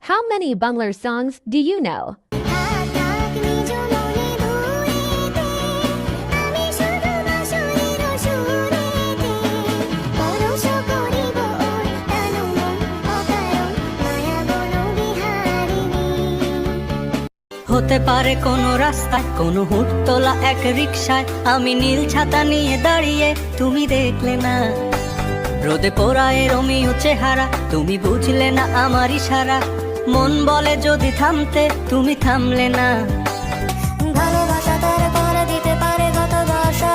How many Bangla songs do you know? হতে পারে কোনো রাস্তায় কোনো হুটতোলা এক রিকশায় আমি নীল ছাতা নিয়ে দাঁড়িয়ে তুমি দেখলে না রোদে পোড়ায় রোমিও চেহারা তুমি বুঝলে না আমার ইশারা মন বলে যদি থামতে তুমি থামলে না ভালোবাসা তার করে দিতে পারে গত ভাষা